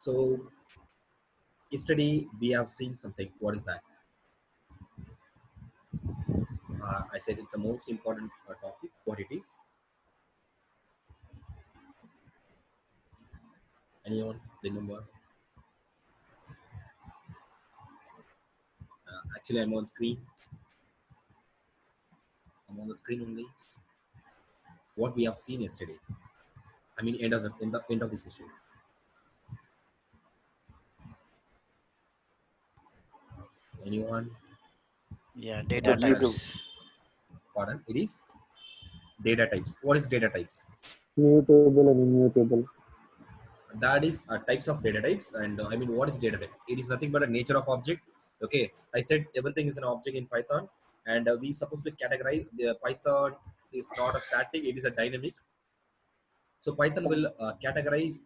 So yesterday we have seen something. What is that? I said it's the most important topic. What it is? Anyone remember? Actually, I'm on screen. I'm on the screen only. What we have seen yesterday. I mean, end of the session. Anyone? Yeah, data What shall? YouTube. types. Pardon? It is data types. What is data types? Mutable and immutable. That is types of data types. And I mean, what is data type? It is nothing but a nature of object. Okay, I said everything is an object in Python, and we supposed to categorize. The Python is not a static; it is a dynamic. So Python will categorize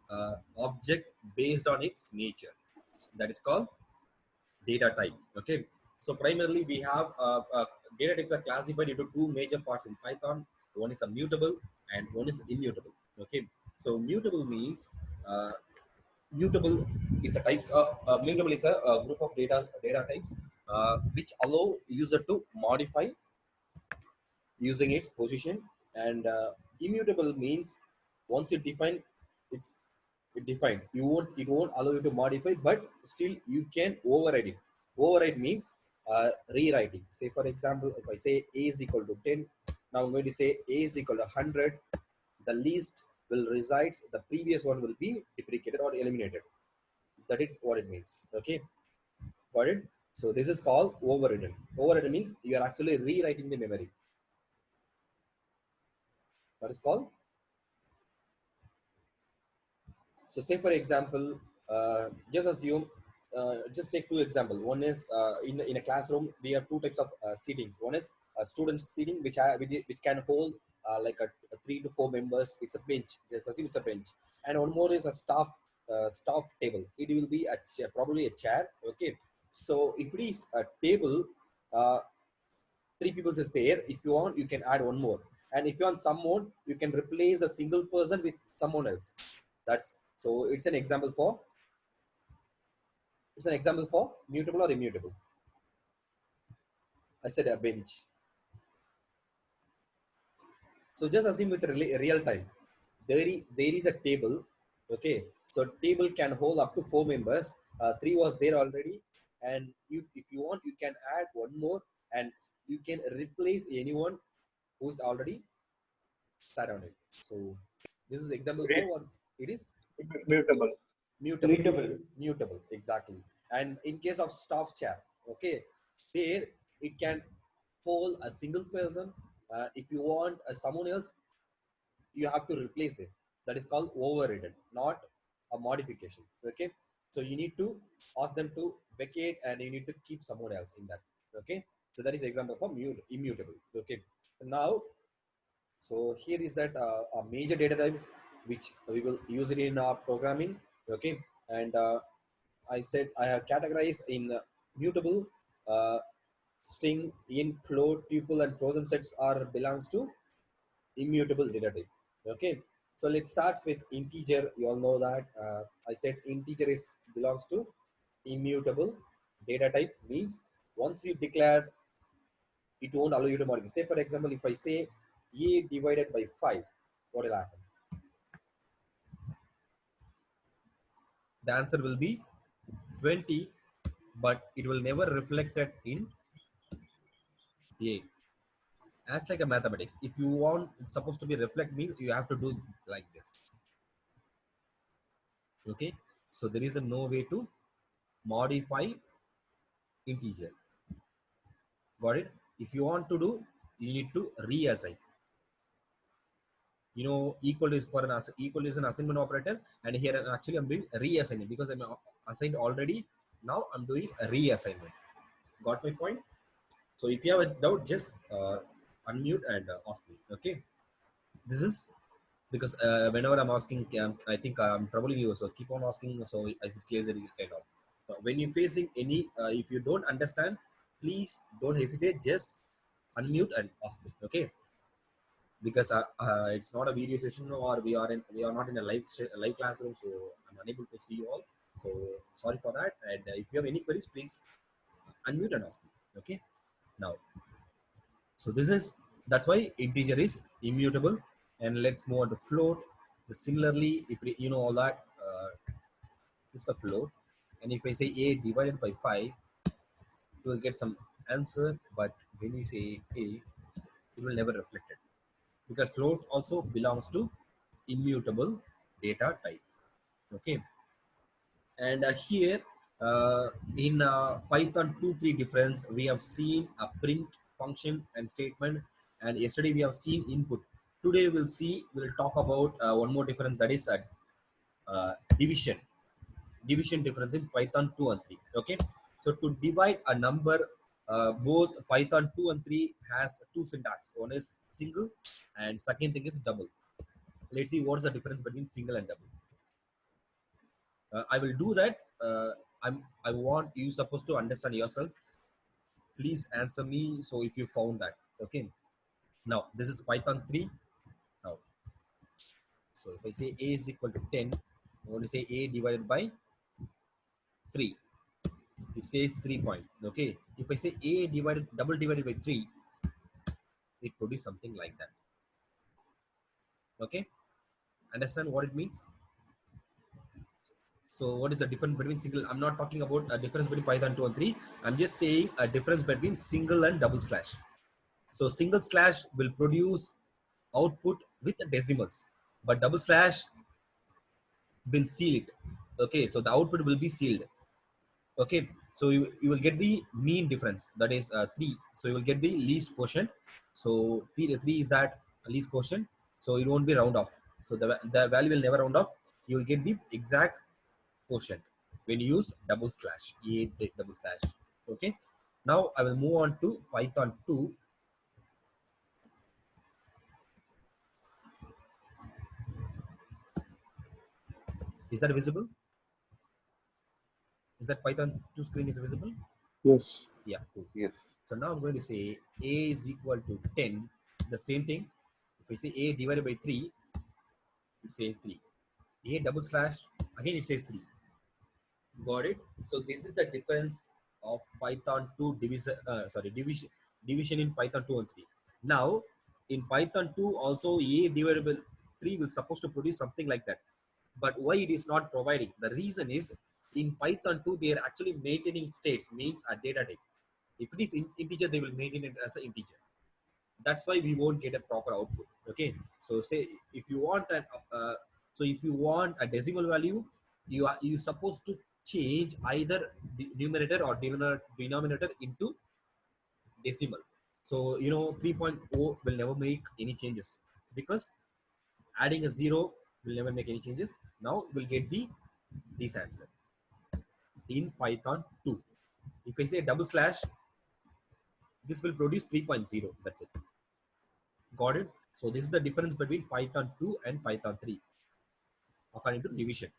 object based on its nature. That is called data type. Okay, so primarily we have data types are classified into two major parts in Python. One is a mutable and one is immutable. Okay, so mutable means uh, mutable is a types of mutable is a group of data types which allow user to modify using its position, and immutable means once you define it's it defined, it won't allow you to modify, but still you can override it. Override means rewriting. Say for example, if I say a is equal to 10, now I'm going to say a is equal to 100. The least will resides, the previous one will be deprecated or eliminated. That is what it means. Okay, got it? So this is called overridden. Overridden means you are actually rewriting the memory. That is called. So say for example, just assume, just take two examples. One is in a classroom, we have two types of seatings. One is a student seating, which can hold like a 3 to 4 members. It's a bench. Just assume it's a bench. And one more is a staff table. It will be a chair, probably a chair. Okay. So if it is a table, uh, three people is there. If you want, you can add one more. And if you want some more, you can replace the single person with someone else. That's so it's an example for mutable or immutable. I said a bench. So just assume with real time, there is a table. Okay, so table can hold up to 4 members. Three was there already, and if you want, you can add one more, and you can replace anyone who's already sat on it. So this is example for what it is. Mutable. Mutable. Mutable, exactly. And in case of staff chair, okay, there it can hold a single person. If you want someone else, you have to replace them. That is called overridden, not a modification. Okay, so you need to ask them to vacate, and you need to keep someone else in that. Okay, so that is example for immutable. Okay, now, so here is that a major data types which we will use it in programming. Okay, and I said I have categorized in mutable, uh, string, int, float, tuple, and frozen sets are belongs to immutable data type. Okay, so let's start with integer. You all know that I said integer is belongs to immutable data type. Means once you declare, it won't allow you to modify. Say for example, if I say a divided by 5, what will happen? The answer will be 20, but it will never reflect it in a. As like a mathematics, if you want it's supposed to be reflect means you have to do like this. Okay, so there is a no way to modify integer. Got it? If you want to do, you need to reassign. Equal is for equal is an assignment operator, and here actually I'm doing reassignment because I'm assigned already. Now I'm doing a reassignment. Got my point? So if you have a doubt, just unmute and ask me. Okay, this is because whenever I'm asking, I think I'm troubling you, so keep on asking, so as it clears it kind of. When you're facing any, if you don't understand, please don't hesitate, just unmute and ask me. Okay, because it's not a video session, or we are not in a live classroom, so I'm unable to see you all. So sorry for that. And if you have any queries, please unmute and ask me. Okay. Now, so that's why integer is immutable. And let's move on to float. Similarly, if you know all that, this is a float. And if I say a divided by 5, you will get some answer. But when you say a, it will never reflect it, because float also belongs to immutable data type. Okay. And here in Python 2.3 difference, we have seen a print function and statement, and yesterday we have seen input. Today we'll talk about one more difference, that is division. Division difference in Python 2 and 3. Okay, so to divide a number, both Python 2 and 3 has two syntax. One is single, and second thing is double. Let's see what's the difference between single and double. I will do that. I want you supposed to understand yourself. Please answer me. So if you found that, okay. Now this is Python 3. Now, so if I say a is equal to 10, I want to say a divided by 3. It says 3 point. Okay. If I say a double divided by 3, it produces something like that. Okay. Understand what it means? So what is the difference between single? I'm not talking about a difference between Python 2 and 3. I'm just saying a difference between single and double slash. So single slash will produce output with decimals, but double slash will seal it. Okay, so the output will be sealed. Okay, so you will get the mean difference, that is 3. So you will get the least quotient. So 3 is that least quotient. So it won't be round off. So the value will never round off. You will get the exact quotient when you use double slash, double slash. Okay, now I will move on to Python 2. Is that visible? Is that Python 2 screen is visible? Yes. Yeah, cool. Yes. So now I'm going to say a is equal to 10. The same thing. If I say a divided by 3, it says 3. A double slash, again it says 3. Got it? So this is the difference of Python 2 division in Python 2 and 3. Now in Python 2 also a divided by 3 will supposed to produce something like that. But why it is not providing? The reason is in Python 2 they are actually maintaining states, means a data type. If it is integer, they will maintain it as an integer. That's why we won't get a proper output. Okay, so say if you want a decimal value, you supposed to change either the numerator or denominator into decimal. So 3.0 will never make any changes, because adding a 0 will never make any changes. Now we'll get this answer in Python 2. If I say double slash, this will produce 3.0. That's it. Got it? So this is the difference between Python 2 and Python 3 according to division.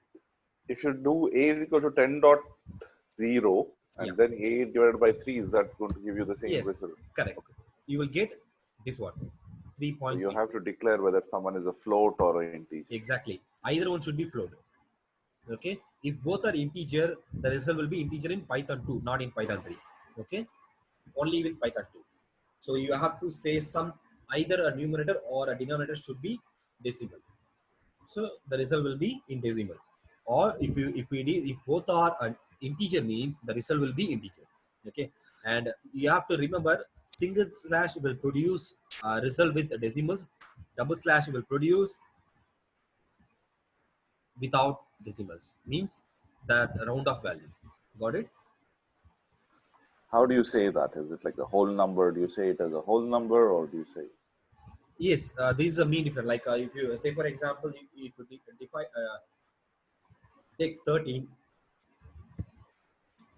If you do a is equal to 10.0 and Yeah. then a divided by 3, is that going to give you the same Yes, result? correct. You will get this one, So 3.3. you have to declare whether someone is a float or an integer. Exactly. Either one should be float. Okay. If both are integer, the result will be integer in Python 2, not in Python 3. Okay. Only in Python 2. So you have to say either a numerator or a denominator should be decimal. So the result will be in decimal. Or if both are an integer, means the result will be integer. Okay, and you have to remember single slash will produce a result with decimals, double slash will produce without decimals, means that round off value. Got it? How do you say that? Is it like a whole number? Do you say it as a whole number, or do you say? Yes, this is a mean difference. Like if you say, for example, if you define take 13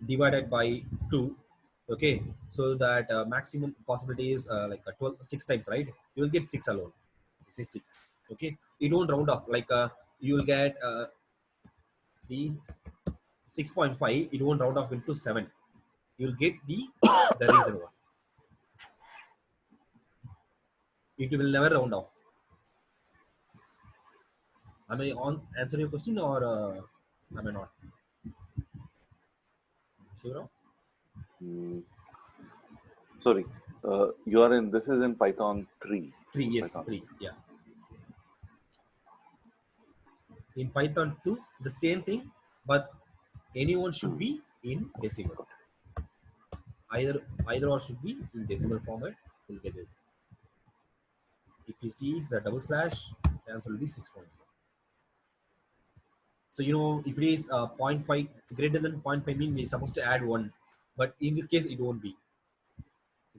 divided by 2. Okay, so that maximum possibility is like 6 times, right? You will get 6 alone. This is 6. Okay, you don't round off, like you will get 6.5. You won't round off into 7. You will get the reason one. It will never round off. Am I on answer your question, or am I not? Shivram? Hmm. Sorry, you are in. This is in Python 3. 3, yes, Python. 3, yeah. In Python 2, the same thing, but anyone should be in decimal. Either or should be in decimal format. You'll get this. If it is a double slash, the answer will be 6.0. So if it is 0.5 greater than 0.5 mean we're supposed to add 1, but in this case it won't be.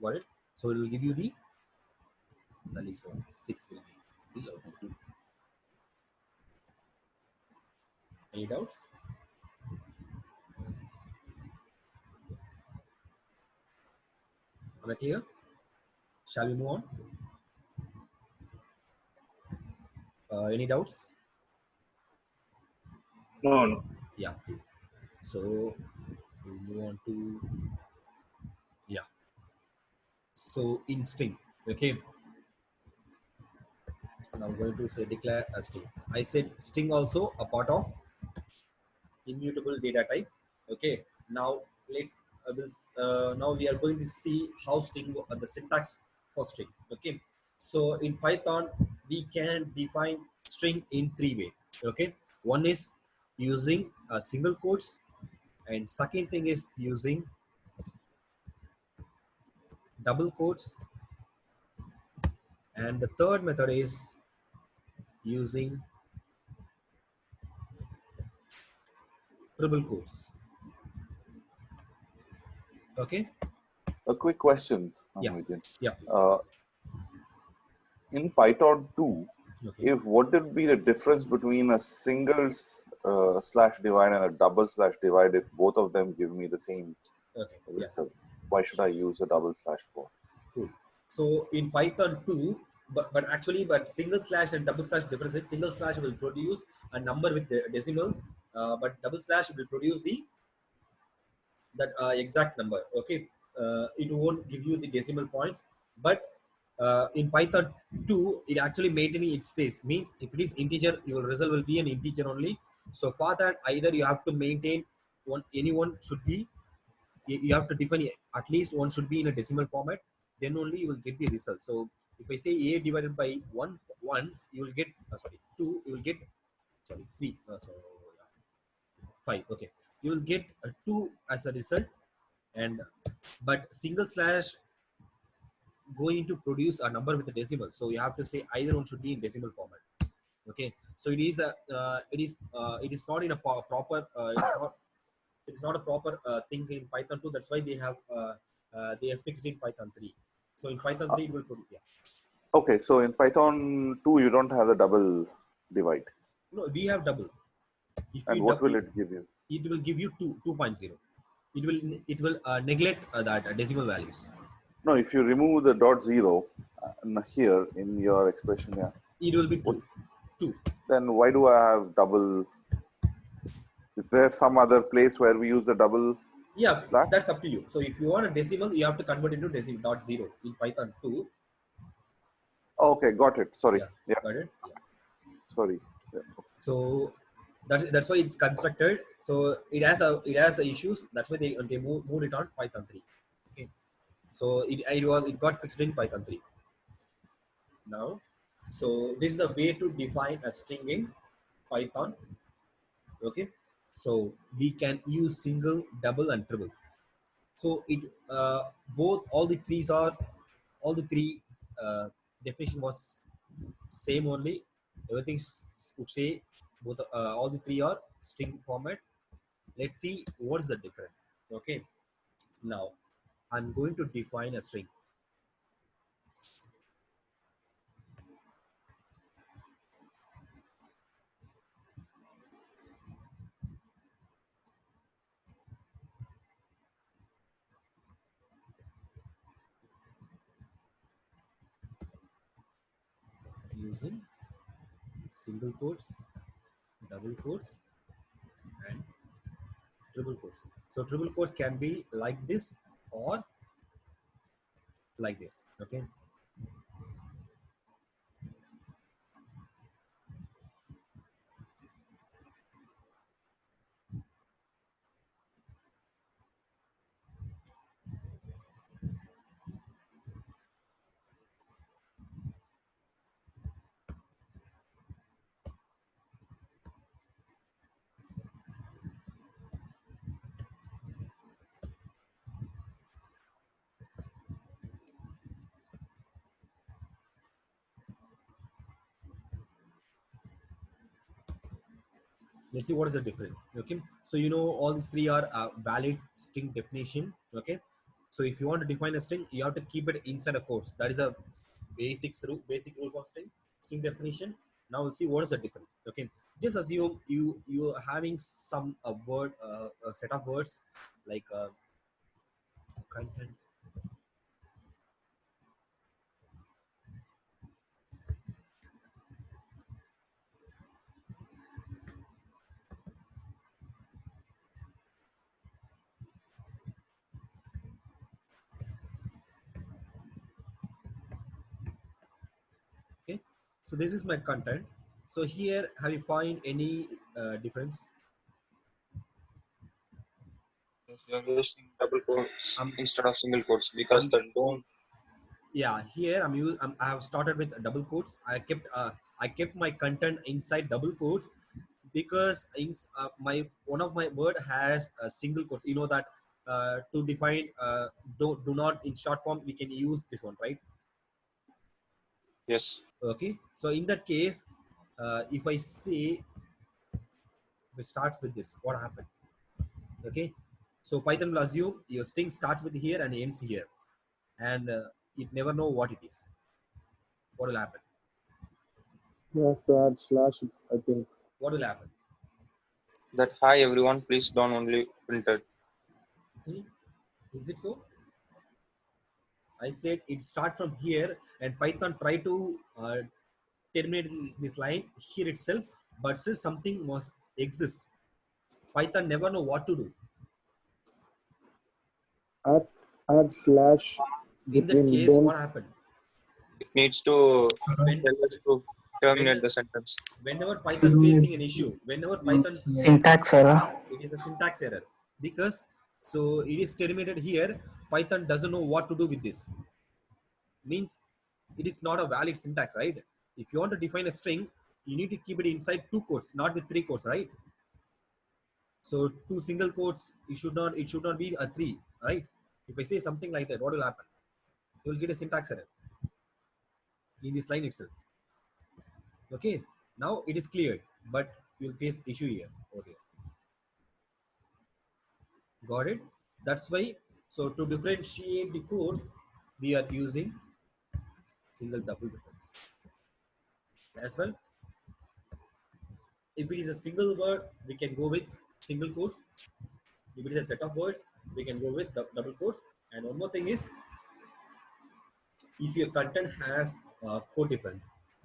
Got it? So it will give you the least one. 6 will be the output. Any doubts? Am I clear? Shall we move on? Any doubts? No. Yeah. Clear. So we'll move on to So in string, okay. Now I'm going to say declare a string. I said string also a part of immutable data type. Okay. Now let's now we are going to see how string the syntax for string. Okay. So in Python we can define string in 3 ways. Okay. One is using single quotes, and second thing is using double quotes, and the third method is using triple quotes. Okay. A quick question, Yeah. Amritin. Yeah, please. In Python 2, Okay. what would be the difference between a single slash divide and a double slash divide if both of them give me the same Okay. Yeah. results? Why should I use a double slash for? Cool. So in Python 2, but single slash and double slash difference is single slash will produce a number with the decimal, but double slash will produce the that exact number. Okay. It won't give you the decimal points, but in Python 2, it actually maintaining its state. Means if it is integer, your result will be an integer only. So for that, either you have to maintain anyone should be, you have to define at least one should be in a decimal format, then only you will get the result. So if I say a divided by 1, you will get sorry 2, you will get sorry 3, so yeah, 5. Okay, you will get 2 as a result, and but single slash going to produce a number with a decimal, so you have to say either one should be in decimal format. Okay, so it is not in a proper it's not a proper thing in Python 2. That's why they have fixed in Python 3. So in Python 3 it will produce, yeah. Okay, so in Python 2, you don't have the double divide. No, we have double. If And you what will it give you? it will give you 2.0. It will neglect that decimal values. No, if you remove the dot zero here in your expression, yeah, It will be what, 2. then why do I have double? Is there some other place where we use the double Yeah, slash? that's up to you. So if you want a decimal, you have to convert into decimal dot 0 in Python 2. Okay, got it. Sorry. Yeah, Yeah, got it. Yeah. sorry. Yeah. So that's why it's constructed. So it has issues. That's why they moved it on Python 3. Okay. So it got fixed in Python 3. Now, so this is the way to define a string in Python. Okay. So we can use single, double, and triple. So it both all the three definition was same only. Everything would say both all the three are string format. Let's see what is the difference. Okay, now I'm going to define a string using single quotes, double quotes, and triple quotes. So triple quotes can be like this or like this. Okay, Let's see what is the difference. Okay, so you know all these three are valid string definition. Okay, so if you want to define a string, you have to keep it inside a quotes. That is a basic rule for string definition. Now we'll see what is the difference. Okay, just assume you are having some a set of words like content. Okay, so this is my content. So here, have you find any difference? Yes, you are using double quotes Um, instead of single quotes because I'm the don't. yeah, here I have started with double quotes. I kept my content inside double quotes because my one of my word has a single quotes. You know that to define do not in short form we can use this one, right? Yes. Okay, so in that case, if I say, if it starts with this, what happened? Okay, so Python will assume your string starts with here and ends here, and it never know what it is. What will happen? You have to add slash, I think. What will happen? That hi everyone, please don't only printed. Hmm? Is it so? I said it start from here, and Python try to terminate this line here itself, but still something must exist. Python never know what to do. Add, add slash In that between case, don't. what happened? It needs to When tell us to when terminate the sentence. whenever Python facing an issue, whenever Python Syntax error. it is a syntax error because so it is terminated here. Python doesn't know what to do with this. Means it is not a valid syntax, right? If you want to define a string, you need to keep it inside two quotes, not with three quotes, right? So two single quotes, it should not be a three, right? If I say something like that, what will happen? You will get a syntax error in this line itself. Okay, now it is cleared, but you will face issue here. Okay, got it? That's why. So to differentiate the codes, we are using single double difference as well. If it is a single word, we can go with single quotes. If it is a set of words, we can go with double quotes. And one more thing is, if your content has code difference,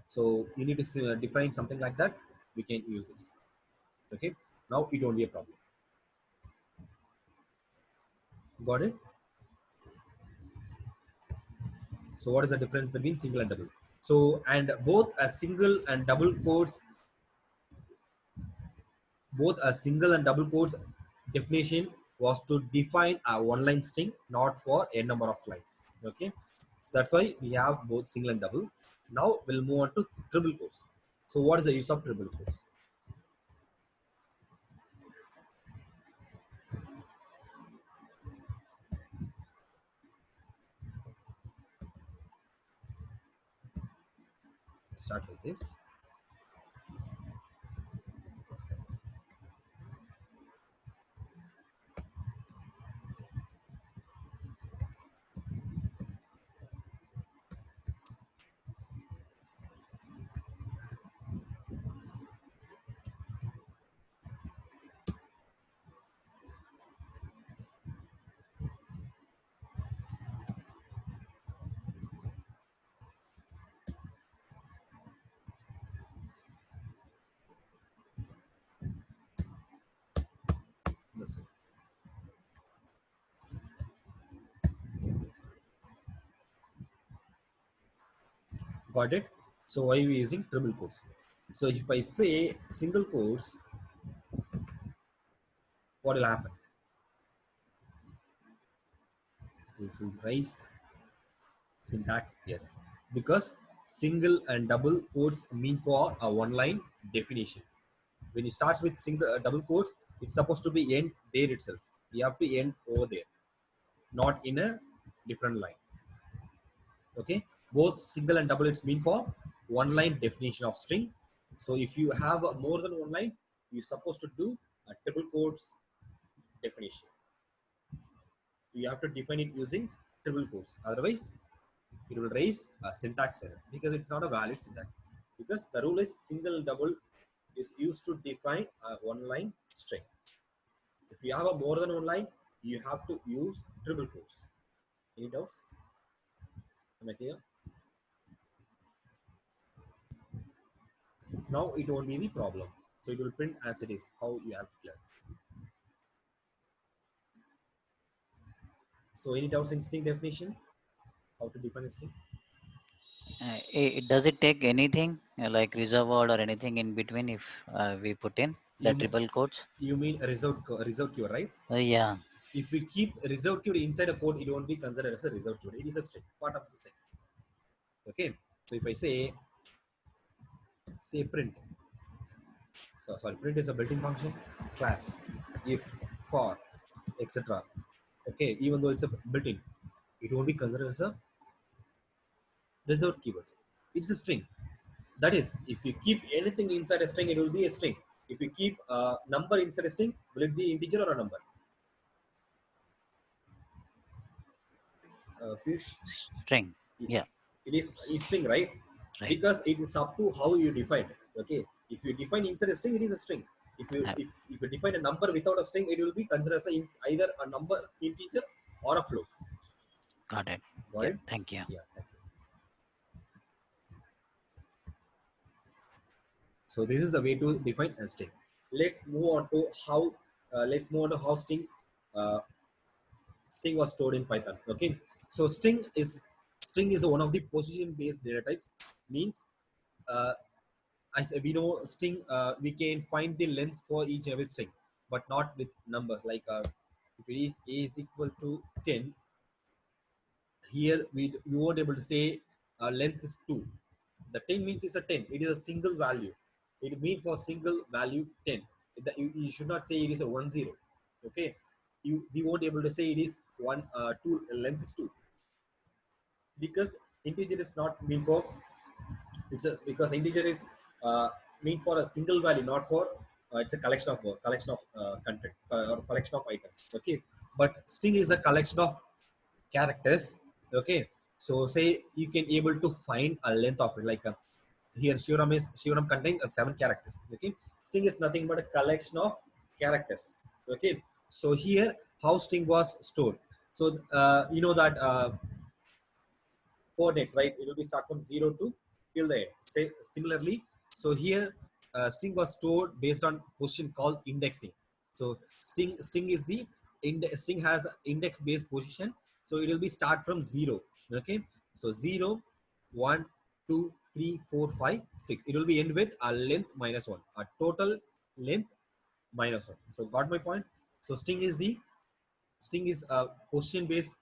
so you need to define something like that, we can use this. Okay, now it won't be a problem. Got it? So what is the difference between single and double? So, and both a single and double quotes, both a single and double quotes definition was to define a one line string, not for a number of lines. Okay, so that's why we have both single and double. Now we'll move on to triple quotes. So what is the use of triple quotes? Start with this. That's it. Got it? So why are we using triple quotes? So if I say single quotes, what will happen? This is raise syntax error because single and double quotes mean for a one line definition. When it starts with single double quotes, it's supposed to be end there itself. You have to end over there, not in a different line. Okay, both single and double it's mean for one line definition of string. So if you have more than one line, you're supposed to do a triple quotes definition. You have to define it using triple quotes. Otherwise, it will raise a syntax error because it's not a valid syntax. Because the rule is single double is used to define a one-line string. If you have a more than one line, you have to use triple quotes. Any doubts? Am I clear? Now it won't be the problem. So it will print as it is, how you have declared. So any doubts in string definition? How to define a string? Does it take anything like reserve word or anything in between if we put in the You, triple quotes? you mean a reserved keyword, right? Yeah. If we keep reserved keyword inside a code, it won't be considered as a reserved keyword. It is a string, part of the string. Okay. So if I say print. So sorry, print is a built-in function. Class, if, for, etc. Okay, even though it's a built-in, it won't be considered as a reserved keyword. It's a string. That is, if you keep anything inside a string, it will be a string. If you keep a number inside a string, will it be integer or a number? Piyush? String. Yeah. It is a string, right? Right. Because it is up to how you define it. Okay, if you define inside a string, it is a string. If you Uh, if you define a number without a string, it will be considered as either a number integer or a float. Got it. Got Yeah. it? Thank you. Yeah. Thank you. So this is the way to define a string. Let's move on to how string was stored in Python. Okay, so string is one of the position based data types. Means as we know string, we can find the length for each and every string, but not with numbers. Like if it is a is equal to 10, here we won't able to say length is 2. The 10 means it's a 10. It is a single value. It means for single value 10. You should not say it is a 10. Okay, we won't able to say it is 2, length is 2, because integer is not mean for because integer is mean for a single value, not for it's a collection of content or collection of items. Okay, but string is a collection of characters. Okay, so say you can able to find a length of it, like here Shivaram contains 7 characters. Okay, string is nothing but a collection of characters. Okay, so here how string was stored. So you know that coordinates, right? It will be start from 0 to till the end. Say similarly, so here string was stored based on position called indexing. So string is the string has index based position. So it will be start from 0. Okay, so 0, 1, 2, 3, 4, 5, 6. It will be end with a length minus 1, a total length minus 1. So got my point? So string is a position based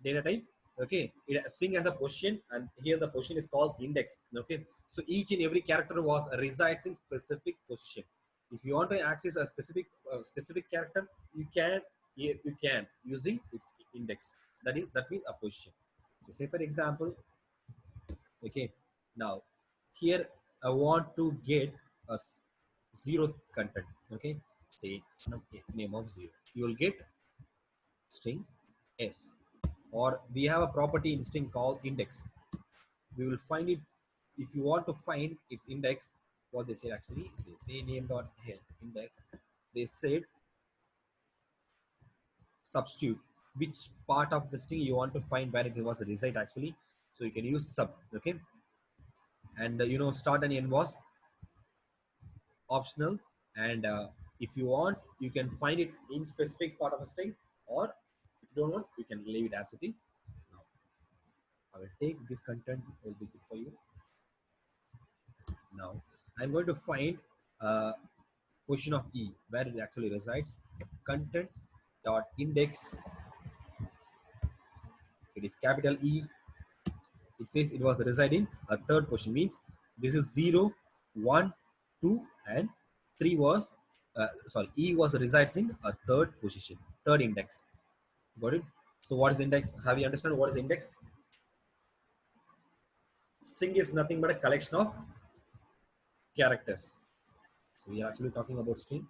data type. Okay, string has a position, and here the position is called index. Okay, so each and every character was resides in specific position. If you want to access a specific character, you can using its index. That means a position. So say for example, okay, now here I want to get a 0 content. Okay, say name of 0. You will get string s, or we have a property in string called index. We will find it. If you want to find its index, what they said actually is say name dot index. They said substitute which part of the string you want to find where it was reside actually. So you can use sub. Okay, and start and end was optional, and if you want you can find it in specific part of a string, or if you don't want you can leave it as it is. Now I will take this content, it will be good for you. Now I'm going to find position of E where it actually resides. Content dot index, it is capital E. It says it was residing a third position, means this is 0, 1, 2 and 3 was E was resides in a third position, third index. Got it? So what is index? Have you understand what is index? String is nothing but a collection of characters. So we are actually talking about string.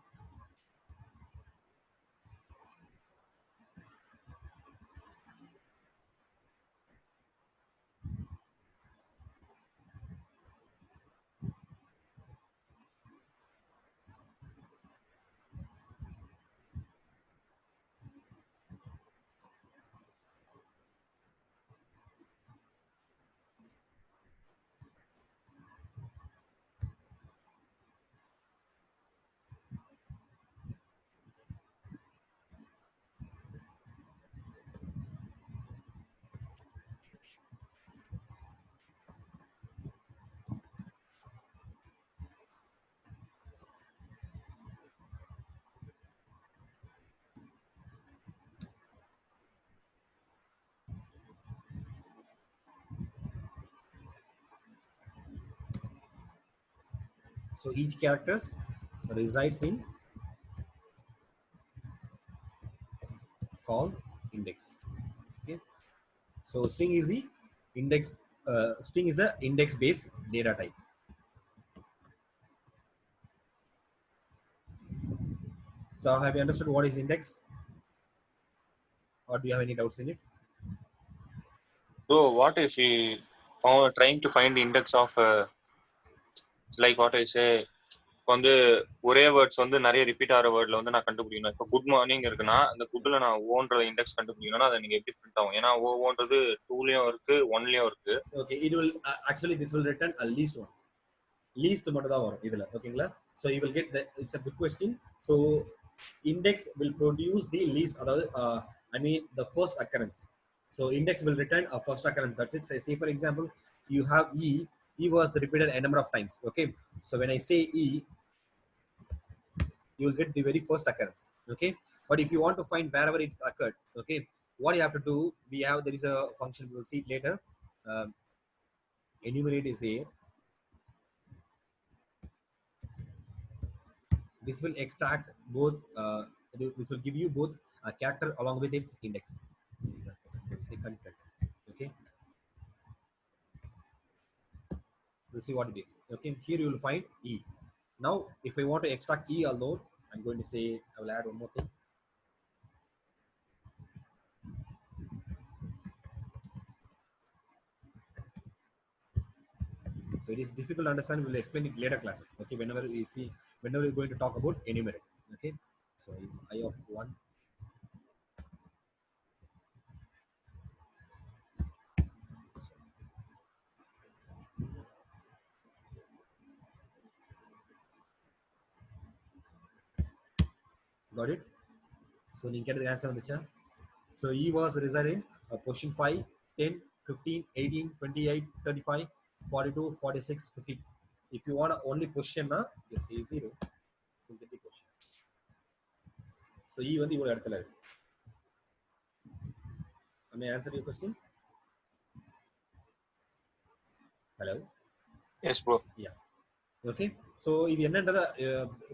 So each characters resides in called index. Okay. So string is the index. String is a index based data type. So have you understood what is index, or do you have any doubts in it? So what if we found trying to find the index of like what I say இப்போ வந்து ஒரே words வந்து நிறைய repeat ஆகிற வேர்ட்ல வந்து நான் கண்டுபிடிக்கணும். இப்போ குட் மார்னிங் இருக்குன்னா அந்த குட்ல நான் ஓன்ற இண்டெக்ஸ் கண்டுபிடிக்கணும்னா அதை நீங்க எப்படி பிரிண்ட் ஆகும்? ஏன்னா ஓன்றது டூலயும் இருக்கு ஒன்லயும் இருக்கு. Okay, it will actually this will return at least one. Least மட்டும் தான் வரும் இதுல. ஓகேங்களா? So you will get the, it's a good question. So index will produce the least, அதாவது I mean the first occurrence. So index will return a first occurrence. That's it. Say for example, you have e was repeated a number of times. Okay, so when I say e, you will get the very first occurrence. Okay, but if you want to find wherever it's occurred, okay, what you have to do, there is a function, we will see it later. Enumerate is there. This will extract both, this will give you both a character along with its index. Say content. Okay, we'll see what it is. Okay, here you will find e. Now if I want to extract e alone, I'm going to say I will add one more thing. So it is difficult to understand. We'll explain it later classes. Okay, whenever we're going to talk about enumerate. Okay, so if I of 1, got it? So you get the answer on the chat. So e was residing position 5, 10, 15, 18, 28, 35, 42, 46, 50. If you want only position, just say 0. You'll get the position. So e வந்து இவ்வளவு இடத்துல இருக்கு. May I answer your question? Hello? Yes bro. Yeah. Okay, so இது என்னன்றத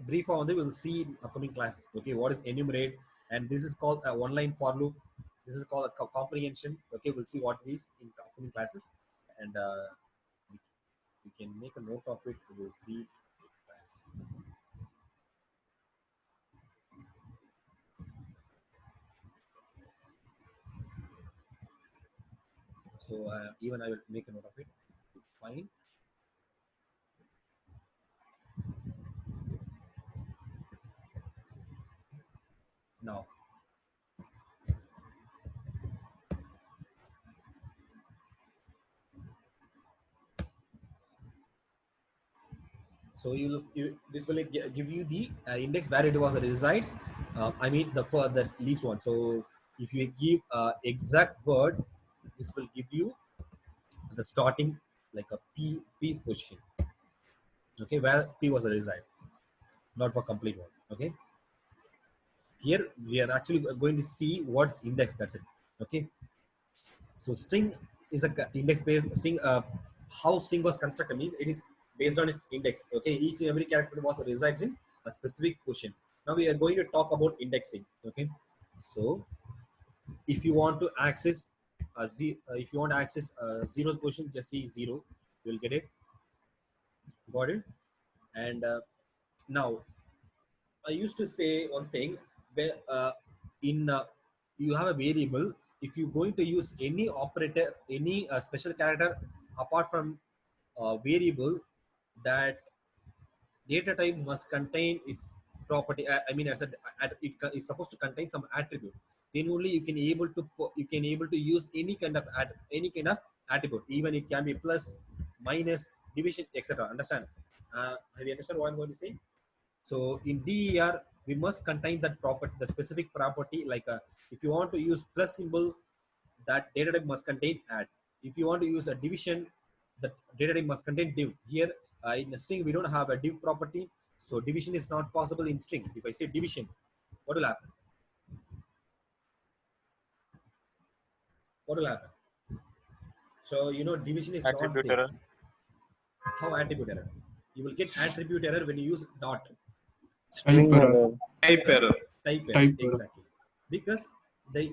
brief வந்து we'll see in upcoming classes. Okay, what is enumerate, and this is called a one line for loop. This is called a comprehension. Okay, we'll see what it is in upcoming classes, and we can make a note of it. We'll see. So even I will make a note of it. Fine. Now, so this will give you the index where it was resides. I mean for the least one. So if you give exact word, this will give you the starting like a p's position. Okay, where p was a reside, not for complete one. Okay, here we are actually going to see what's index. That's it. Okay, so string is a index based string. How string was constructed means it is based on its index. Okay, each and every character was resides in a specific position. Now we are going to talk about indexing. Okay, so if you want to access if you want to access zeroth position, just see 0, you will get it. Got it? And Now, I used to say one thing where in you have a variable. If you're going to use any operator, any special character apart from variable, that data type must contain its property. I mean, as a, is supposed to contain some attribute. Then only you can able to you can able to use any kind of any kind of attribute. Even it can be plus, minus, division, etc. Understand? Have you understand what I'm going to say? So in DER, we must contain that property, the specific property. Like if you want to use plus symbol, that data type must contain add. If you want to use a division, the data type must contain div. Here in a string, we don't have a div property, so division is not possible in string. If I say division, what will happen? What will happen? So you know, division is not Attribute there. error. How attribute error? You will get attribute error when you use dot. String Type error. Type error. Type error, Type error. exactly, because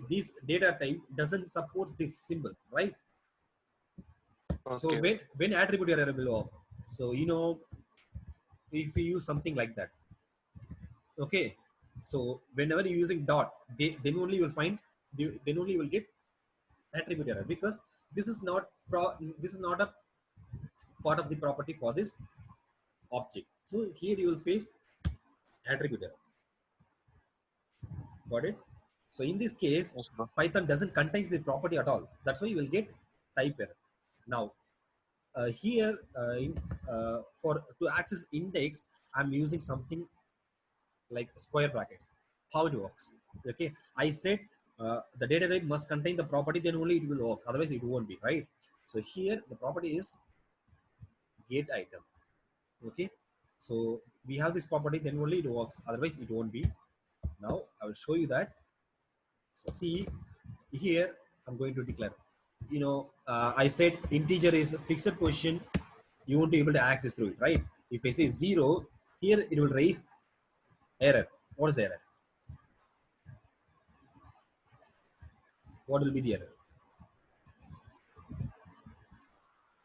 this data type doesn't support this symbol, right? So Okay. when attribute error will work, so you know, if you use something like that, okay, so whenever you're using dot, then only you will find, then only you will get attribute error, because this is not this is not a part of the property for this object. So here you will face attribute error. Got it? So in this case, Yes, bro. Python doesn't contain the property at all. That's why you will get type error. Now, here for to access index, I'm using something like square brackets. How it works? Okay, I said the data type must contain the property, then only it will work. Otherwise, it won't be, right? So here the property is get item. Okay, so we have this property, then only it works. Otherwise, it won't be. Now I will show you that. So see here, I'm going to declare. You know, I said integer is a fixed position. You won't be able to access through it, right? If I say 0, here it will raise error. What is the error? What will be the error?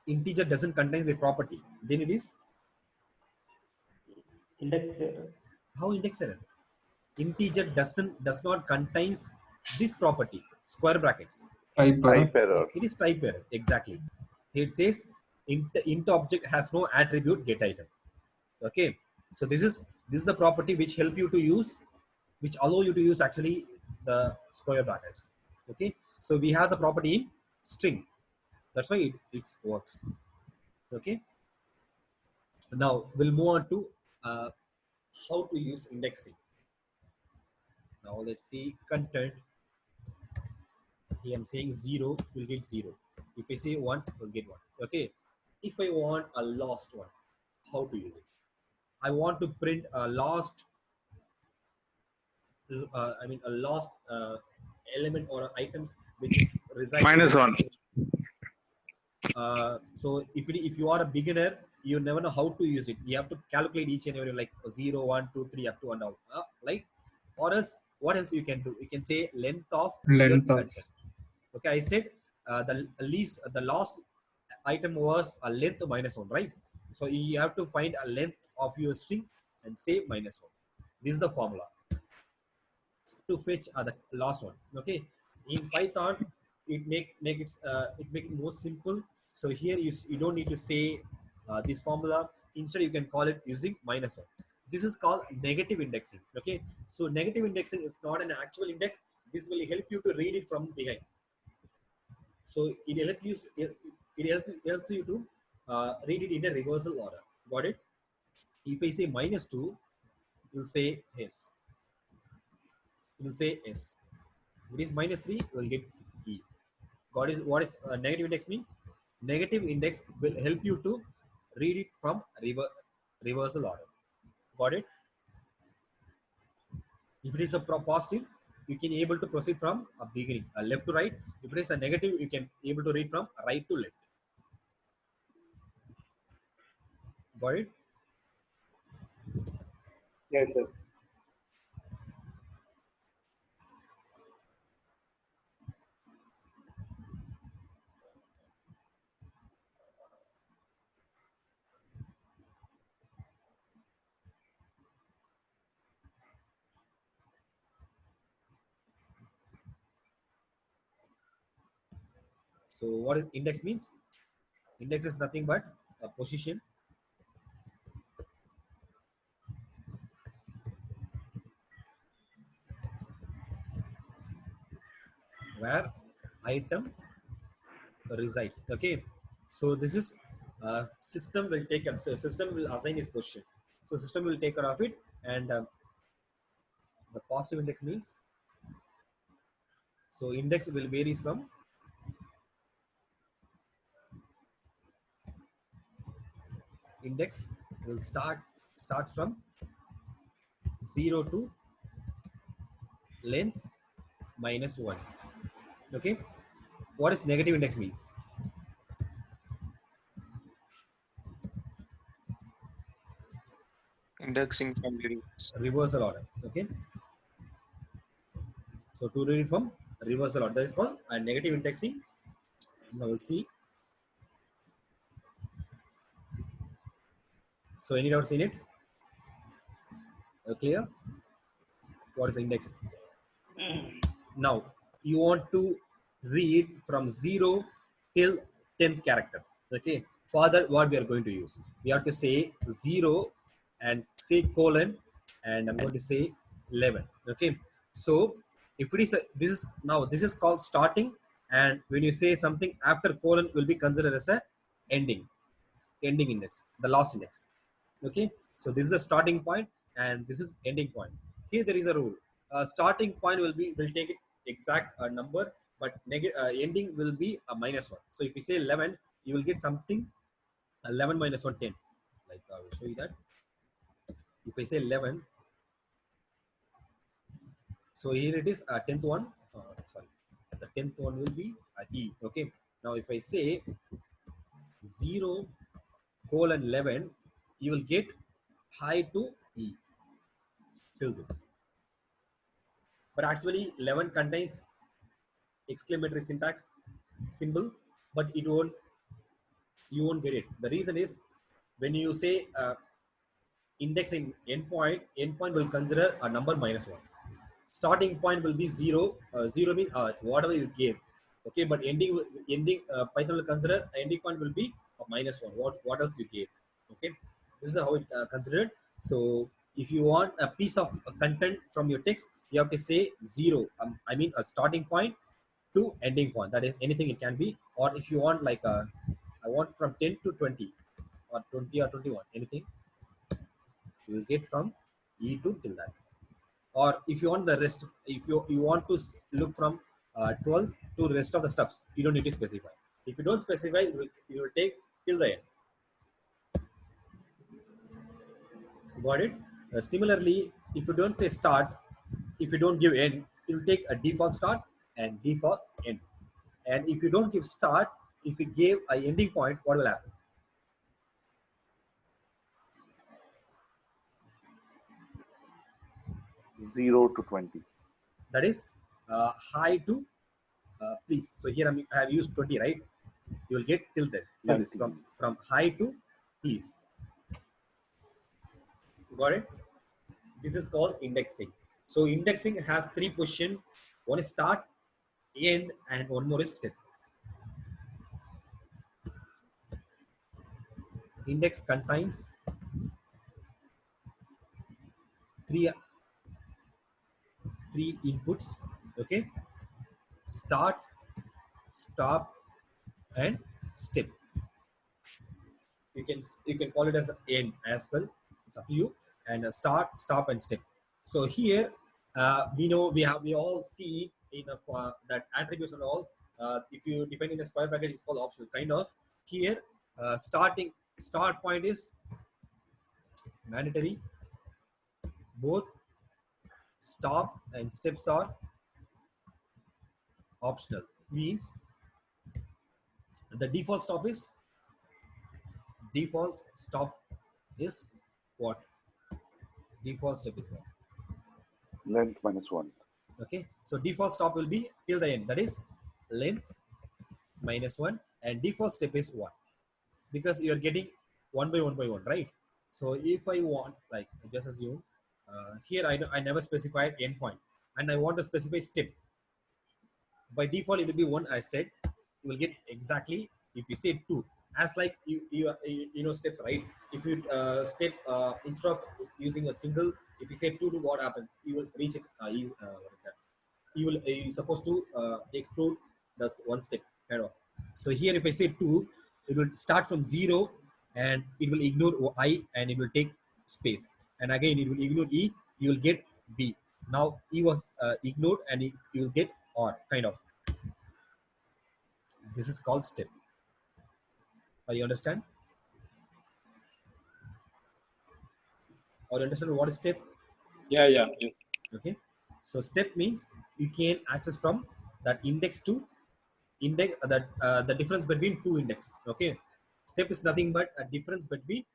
Integer doesn't contain the property. Then it is Index error. how index error? Integer does not contains this property. Square brackets. Type error. Type error. It is type error. Exactly. It says int object has no attribute get item. Okay, so this is the property which help you to use, which allow you to use actually the square brackets. Okay, so we have the property in string. That's why it works. Okay, now we'll move on to how to use indexing. Now let's see content. Here I'm saying 0 will get 0. If I say 1, we'll get 1. Okay, if I want a lost one, how to use it? I want to print a lost I mean a lost element or items which is residing. -1. So if you are a beginner, you never know how to use it. You have to calculate each and every like 0, 1, 2, 3 up to and down. Like, or else what else you can do? You can say length of your Length of. content. Okay, I said the last item was a length -1, right? So you have to find a length of your string and say -1. This is the formula to fetch the last one. Okay, in Python it make it more simple. So here you don't need to say this formula. Instead you can call it using -1. This is called negative indexing. Okay, so negative indexing is not an actual index. This will help you to read it from behind. So it helps you to read it in a reversal order. Got it? If I say -2, you'll say yes. It will say S. If it is -3, we'll get E. What is negative index means? Negative index will help you to read it from reversal order. Got it? If it is a positive, you can able to proceed from a beginning, left to right. If it is a negative, you can able to read from right to left. Got it? Yes, sir. So what is index means? Index is nothing but a position where item resides. Okay, so this is system will take up, so system will assign its position, so system will take care of it. And the positive index means, so index will varies from index will start from 0 to length minus 1. Okay, what is negative index means? Indexing from Reversal order. Okay, so to read it from reversal order, that is called a negative indexing. Now we'll see. So any doubts in it? Clear? What is index? Now you want to read from 0 till 10th character. Okay, for that what we are going to use, we have to say 0 and say colon, and I'm going to say 11. Okay, so if it is this is now this is called starting, and when you say something after colon will be considered as a ending index, the last index. Okay, so this is the starting point and this is ending point. Here there is a rule, starting point will take it exact number, but ending will be a -1. So if you say 11, you will get something 11 minus 1 10. Like I will show you that. If I say 11, so here it is 10th one, sorry, the 10th one will be e. Okay, now if I say 0 colon 11, you will get high to e till this. But actually 11 contains exclamatory syntax symbol, but you won't get it. The reason is, when you say indexing endpoint will consider a number -1. Starting point will be 0. 0 means whatever you gave. Okay, but ending Python will consider ending point will be a -1. What else you gave? Okay, this is how it considered. So if you want a piece of content from your text, you have to say 0. I mean a starting point to ending point. That is anything it can be. Or if you want like I want from 10 to 20 or 20 or 21, anything you will get from e to till that. Or if you want the rest, if you want to look from 12 to rest of the stuffs, you don't need to specify. If you don't specify, you will take till the end. Got it? Similarly, if you don't say start, if you don't give end, it will take a default start and default end. And if you don't give start, if you gave a ending point, what will happen? Zero to 20. That is high to please. So here I have used 20, right? You will get till this from high to please. Got it? This is called indexing. So indexing has 3 position. One is start, end, and one more is step. Index contains 3 inputs. Okay, start, stop, and step. You can call it as end as well. It's up to you. And start, stop, and step. So here we know we all see in that attributes and all. If you define in a square bracket, it's called optional kind of. Here start point is mandatory. Both stop and steps are optional. Means the default stop is what? Default step is what? Length -1. Okay, so default stop will be till the end. That is length -1, and default step is 1, because you are getting 1 by 1 by 1, right? So if I want, like just assume here I never specified endpoint, and I want to specify step. By default it will be 1 I said, you will get exactly if you say 2, as like you know steps, right? If you step instead of using a single, if you say 2 to what happens, you will reach it what is that, you will you're supposed to exclude this one step kind of. So here if I say 2, it will start from 0 and it will ignore I and it will take space, and again it will ignore E, you will get B. Now E was ignored and you will get or kind of. This is called step. You understand? Or you understand what is step? Yeah, yeah, yes. Okay. So step means you can access from that index to index, that the difference between two index. Okay. Step is nothing but a difference between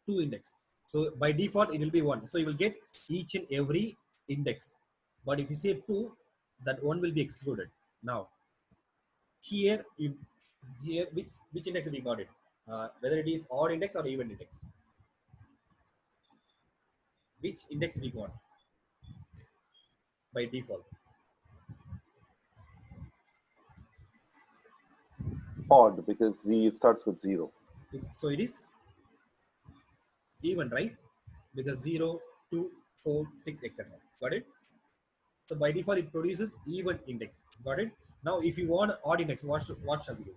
two index. So by default it will be 1. So you will get each and every index. But if you say 2, that one will be excluded. Now here you here which index we got it? Whether it is odd index or even index. Which index we got by default? Odd, because Z starts with 0. So it is even, right? Because 0, 2, 4, 6, etc. Got it? So by default it produces even index. Got it? Now if you want odd index, what shall we do?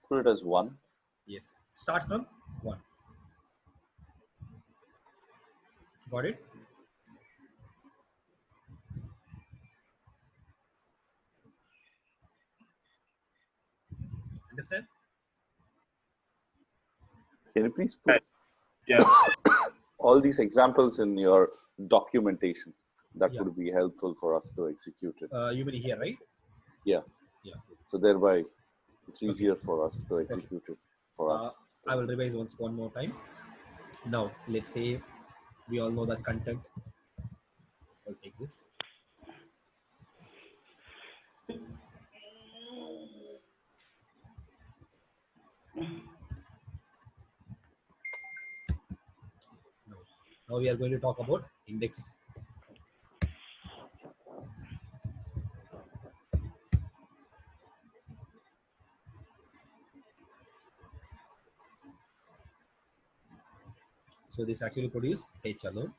Put it as 1. Yes. Start from 1. Got it? Understand? Can you please put Yeah. all these examples in your documentation? That Yeah. would be helpful for us to execute it. You mean here, right? Yeah. Yeah. So thereby, it's easier for us to execute it for us. I will revise one more time. Now let's say we all know that content. I'll take this. Now we are going to talk about index. So this actually produce H alone.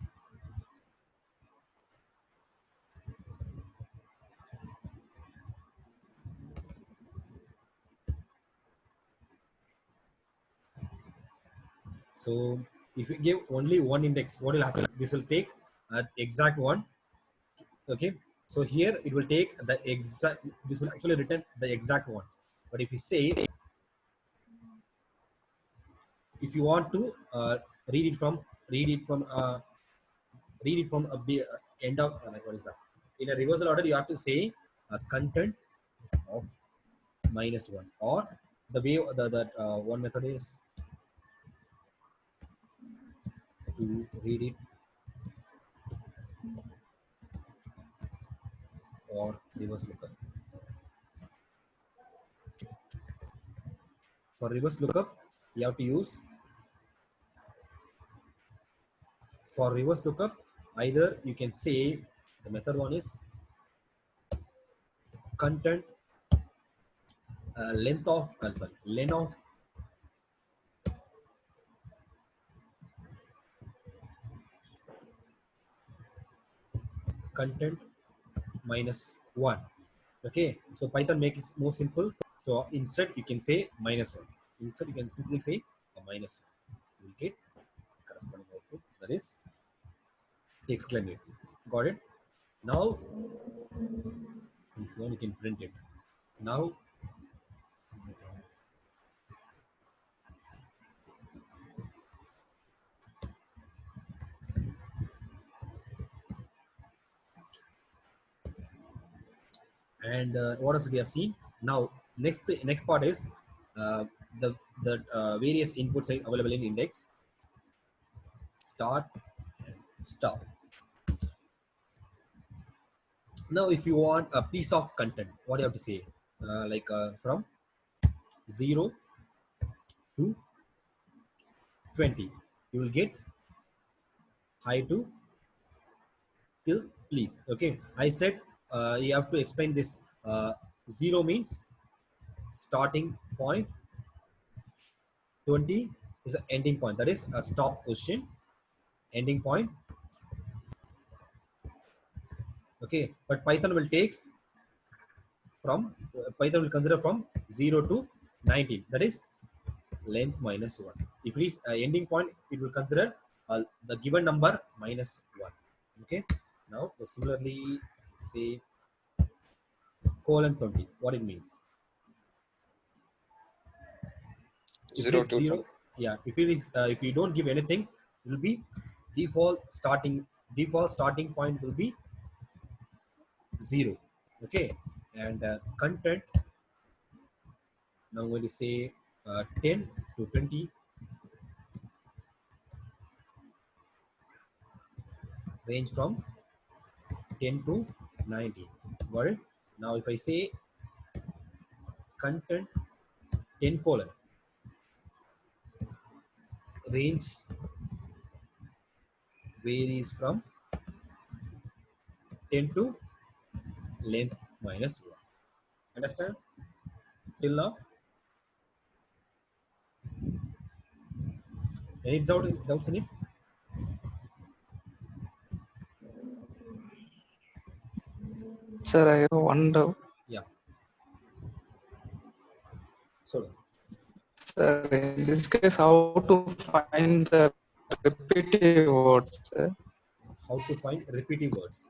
So if you give only one index, what will happen? This will take exact one. Okay. So here it will take the exact. This will actually return the exact one. But if you say, if you want to read it from read it from end of like what is that? In a reversal order, you have to say content of -1, or the way that one method is to read it or reverse lookup. For reverse lookup, you have to use, for reverse lookup, either you can say the method one is content length of len of content -1. Okay, so Python makes it more simple. So instead you can say -1. Instead you can simply say a -1. You will get corresponding output, that is exclamation. Got it? Now if you want, you can print it. Now and what else we have seen? Now next part is uh, the various inputs available in index. Start and stop. Now if you want a piece of content, what do you have to say? Like from 0 to 20, you will get high to till please. Okay, I said you have to explain this 0 means starting point, 20 is an ending point, that is a stop position, ending point. Okay, but Python will takes from Python will consider from 0 to 19, that is length minus 1. If it is ending point, it will consider the given number minus 1. Okay, now similarly say colon 20, what it means. If it 0 is to 0, yeah, if it is if you don't give anything, it will be default starting point will be 0. Okay, and content, now I'm going to say 10 to 20, range from 10 to 90. Got it? Now if I say content 10 colon, range varies from 10 to length minus 1. Understand till now? Any doubts in it? Sir, I have one doubt. Yeah. So Sir, in this case, how to find the repetitive words, sir? how to find repeating words?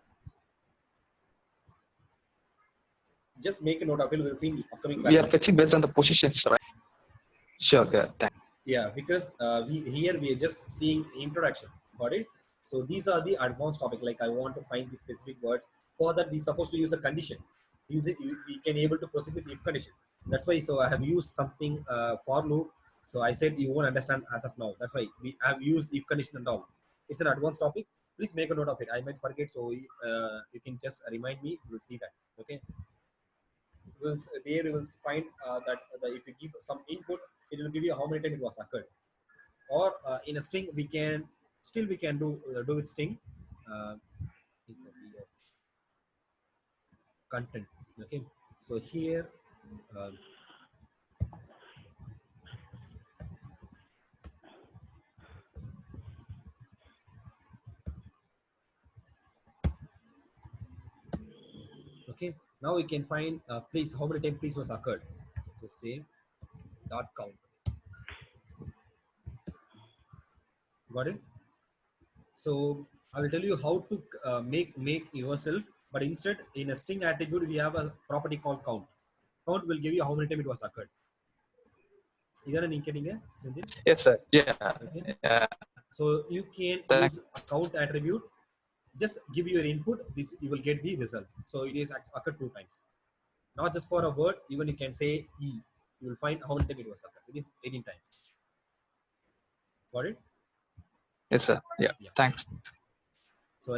Just make a note of it. We'll see in the upcoming We are class. fetching based on the positions, right? Sure, yeah, thank Yeah, because we are just seeing introduction. Got it? So these are the advanced topic. Like I want to find the specific words. For that, we supposed to use a condition. Use it. We can able to proceed with if condition. That's why. So I have used something for loop. So I said you won't understand as of now. That's why we have used if condition and all. It's an advanced topic. Please make a note of it. I might forget, so you can just remind me. We'll see that. Okay. There you will find that if you give some input, it will give you how many times it was occurred. Or in a string, we can do with string. Think of the content. Okay, so here. Uh, okay, now we can find please how many times please was occurred. So say dot count. Got it? So I will tell you how to make yourself, but instead in a string attribute we have a property called count. Count will give you how many times it was occurred. Is நீங்க கேட்டீங்க Sindhin? you. Yes, sir. Yeah. Okay. Yeah. So you can use count attribute. Just give your input. This you will get the result. So it is occurred 2 times. Not just for a word. Even you can say e. You will find how many times it was occurred. It is 18 times. Got it? Yes, sir. Yeah. Yeah. Thanks. So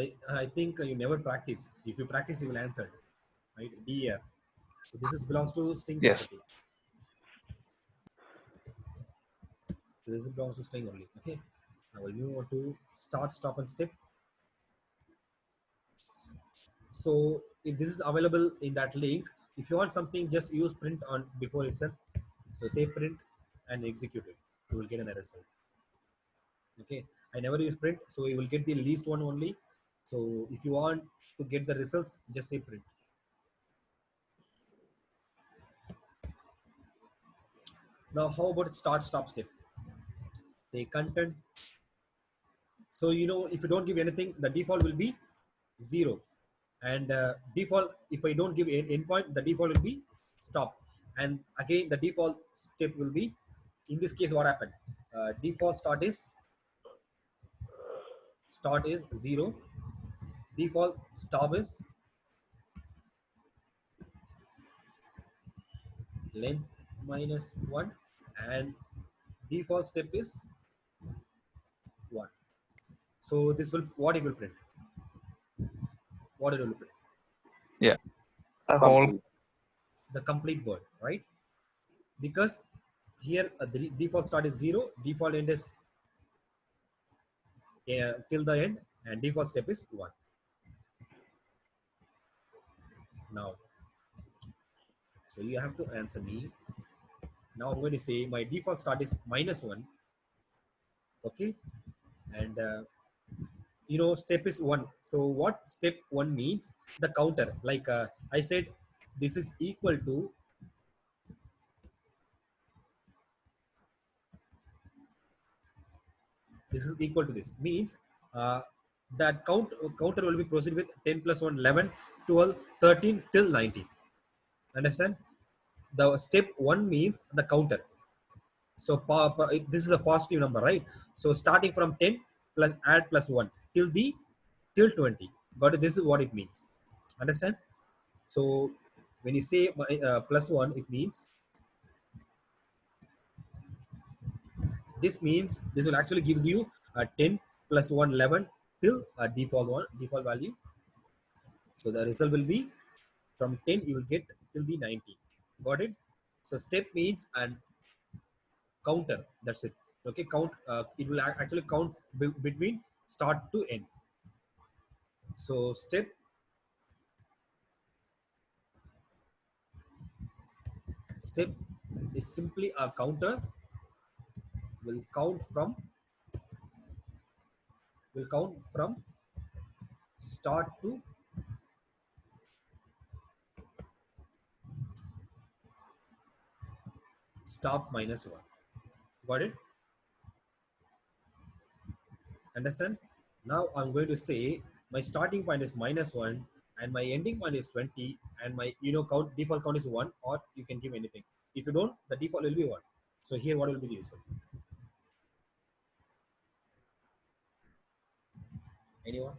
I think you never practiced. If you practice, you will answer. Right? Dear. So this is belongs to string Yes. property. So this belongs to string only. Okay. Now we'll move on to start, stop, and step. So if this is available in that link, if you want something, just use print on before itself. So say print and execute it. You will get an error result. Okay. I never use print, so you will get the least one only. So if you want to get the results, just say print. Now how about start, stop, step? Say content. So if you don't give anything, the default will be 0. And default, if I don't give endpoint, the default will be stop. And again the default step will be, in this case what happened, default start is 0, default stop is length minus 1, and default step is 1. So this will, what it will print, print Yeah. The whole. Complete. the complete word, right? Because here the default start is 0, default end is till the end, and default step is 1. Now So you have to answer me. Now I'm going to say my default start is -1. Okay, and step is 1. So what step 1 means? The counter, like I said, this is equal to this means that counter will be proceed with 10 plus 1 11 12 13 till 19. Understand? The step 1 means the counter. So this is a positive number, right? So starting from 10 plus add plus 1 till 20. Got it? This is what it means. Understand? So when you say plus 1, it means this will actually gives you 10 plus 1 11 till default value. So the result will be from 10 you will get till the 19. Got it? So step means and counter, that's it. Okay, count, it will actually count between start to end. So step is simply a counter will count from start to stop -1. Got it? Understand? Now I'm going to say my starting point is -1 and my ending point is 20, and my default count is 1, or you can give anything. If you don't, the default will be 1. So here what will be the result? Anyone?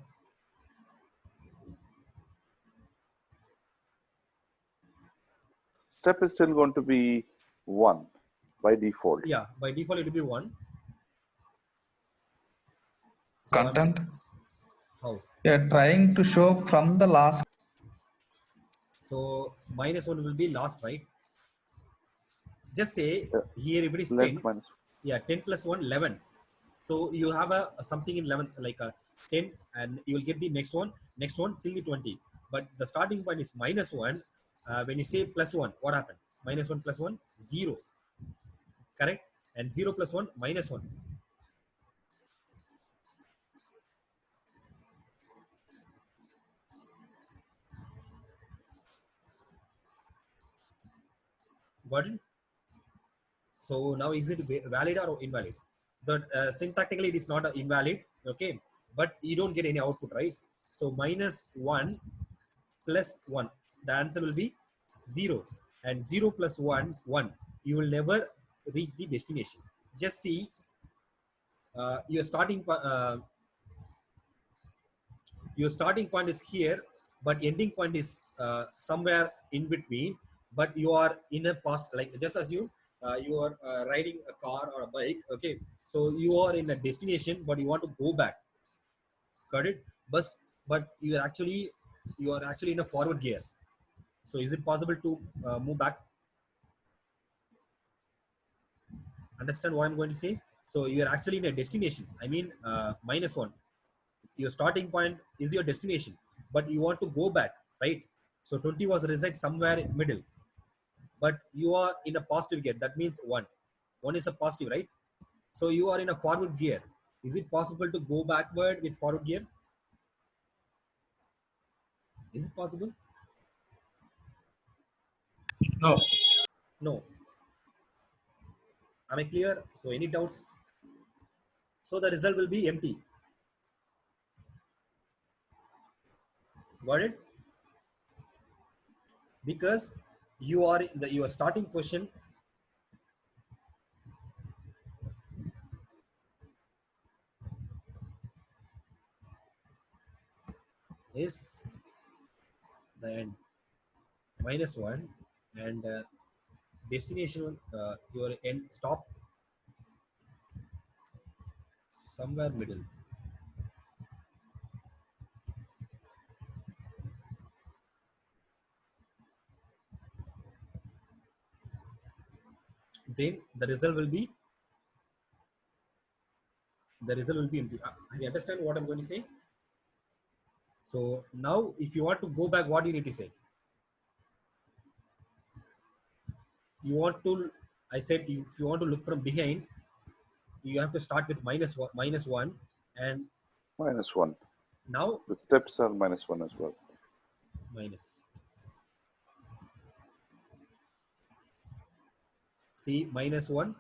Step is still going to be 1 by default. Yeah, by default it will be 1. So Content. how? We are trying to show from the last. So -1 will be last, right? Just say here if it is Length 10. minus. Yeah, 10 plus 1 11. So you have a something in 11 like a 10, and you will get the next one till the 20. But the starting point is -1. When you say plus 1, what happened? -1 plus 1 0, correct? And 0 plus 1 -1. Got it? So now is it valid or invalid? The syntactically it is not invalid, okay, but you don't get any output, right? So -1 plus 1, the answer will be 0, and 0 plus 1 1. You will never reach the destination. Just see, your starting point is here, but ending point is somewhere in between. But you are in a past, like just as you are riding a car or a bike, okay? So you are in a destination, but you want to go back. Got it? But you are actually in a forward gear. So is it possible to move back? Understand what I'm going to say? So you are actually in a destination. I mean, -1. Your starting point is your destination, but you want to go back, right? So 20 was reside somewhere in middle, but you are in a positive gear. That means 1 is a positive, right? So you are in a forward gear. Is it possible to go backward with forward gear? Is it possible? No. No. Am I clear? So any doubts? So the result will be empty. Got it? Because you are in your starting position is the end, -1, and destination, your end stop somewhere middle. Then the result will be empty. You understand what I'm going to say? So now if you want to go back, what do you need to say? you want to, I said if you want to look from behind, you have to start with minus one, and -1. now The steps are -1 as well. minus. See, -1,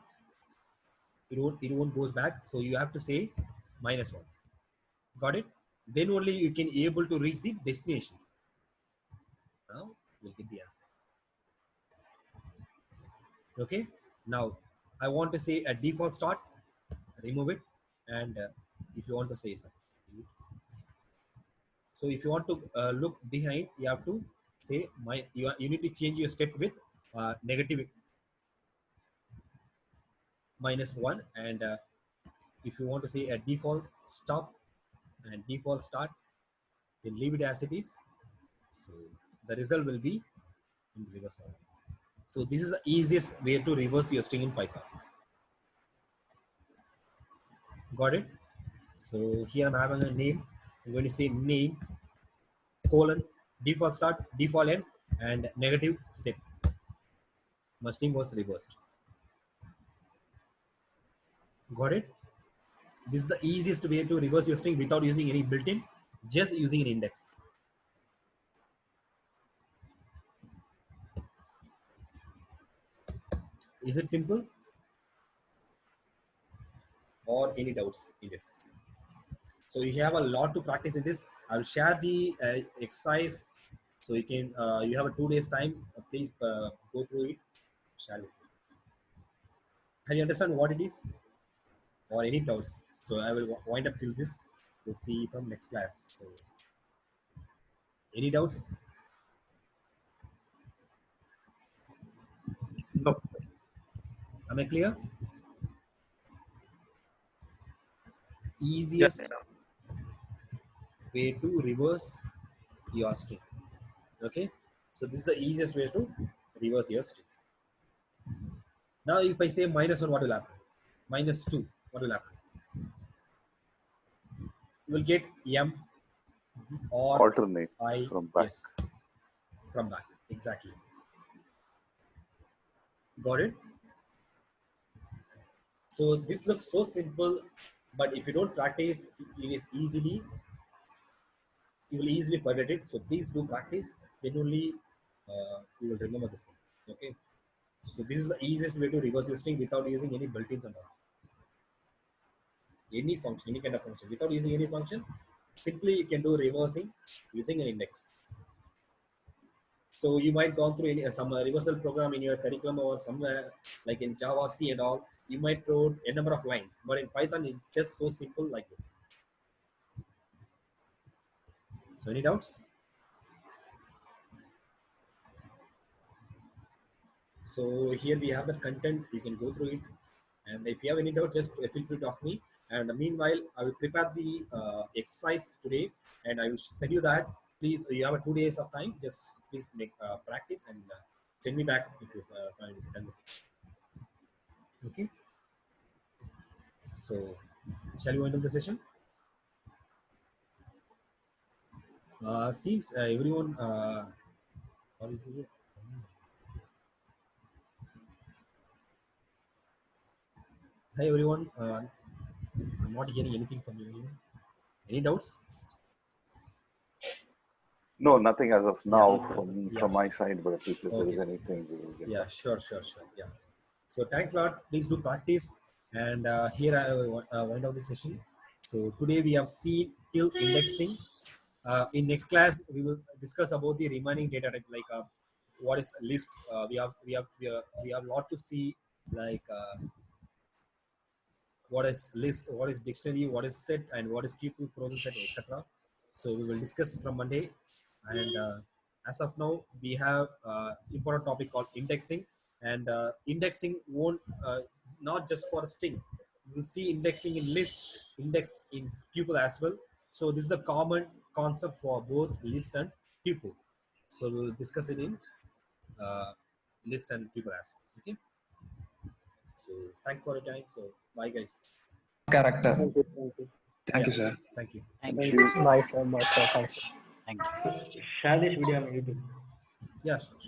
it won't goes back, so you have to say -1. Got it? Then only you can able to reach the destination. Now we'll get the answer. Okay, now I want to say a default start, remove it, and if you want to say something, so if you want to look behind, you have to say you need to change your step with negative -1, and if you want to say a default stop and default start, then leave it as it is. So the result will be in reverse order. So this is the easiest way to reverse your string in Python. Got it? So here I'm having a name. I'm going to say name colon default start, default end, and negative step. My string was reversed. Got it? This is the easiest way to reverse your string without using any built-in, just using an index. Is it simple? Or any doubts in this? So you have a lot to practice in this. I will share the exercise, so you can you have a 2 days time. Please go through it. Share it. Have you understand what it is, or any doubts? So I will wind up till this. We'll see from next class. So any doubts? No. Am I clear? Easiest way to reverse your string. Okay, so this is the easiest way to reverse your string. Now if I say -1, what will happen? -2, what will happen? You will get m or Alternate I, from back. yes, from back, exactly. Got it? So this looks so simple, but if you don't practice, it is easily, you will easily forget it. So please do practice, then only you will remember this thing. Okay, so this is the easiest way to reverse your string without using any built-ins and all. Any function, any kind of function, without using any function, simply you can do reversing using an index. So you might go through any some reversal program in your curriculum or somewhere like in Java, C and all. You might wrote a number of lines, but in Python it's just so simple like this. So any doubts? So here we have the content. You can go through it, and if you have any doubt, just feel free to ask me. And meanwhile, I will prepare the exercise today, and I will send you that. Please, you have 2 days of time. Just please make practice and send me back if you find it done with it. Okay. So, shall we end the session? Seems everyone. Hi everyone. I'm not hearing anything from you. Any doubts? No, nothing as of now from Yes. my side. But at least if there is Okay. anything, we will get Yeah, back. sure. Yeah. So thanks a lot. Please do practice. And here I wind up the session. So today we have seen till indexing. In next class we will discuss about the remaining data type, like what is list. We have a lot to see, like what is list, what is dictionary, what is set, and what is tuple, frozen set, etc. So we will discuss from Monday. And as of now, we have important topic called indexing. And indexing won't not just for a string. We'll see indexing in list, index in tuple as well. So this is the common concept for both list and tuple. So we'll discuss it in list and tuple as well. Okay. So thanks for your time. So bye guys. Character. Thank you. Thank you. Thank you, Yeah. sir. Thank you. Thank Thank you. you. Nice, sir. Thanks. Thank you. Share this video on YouTube. Yeah, sure.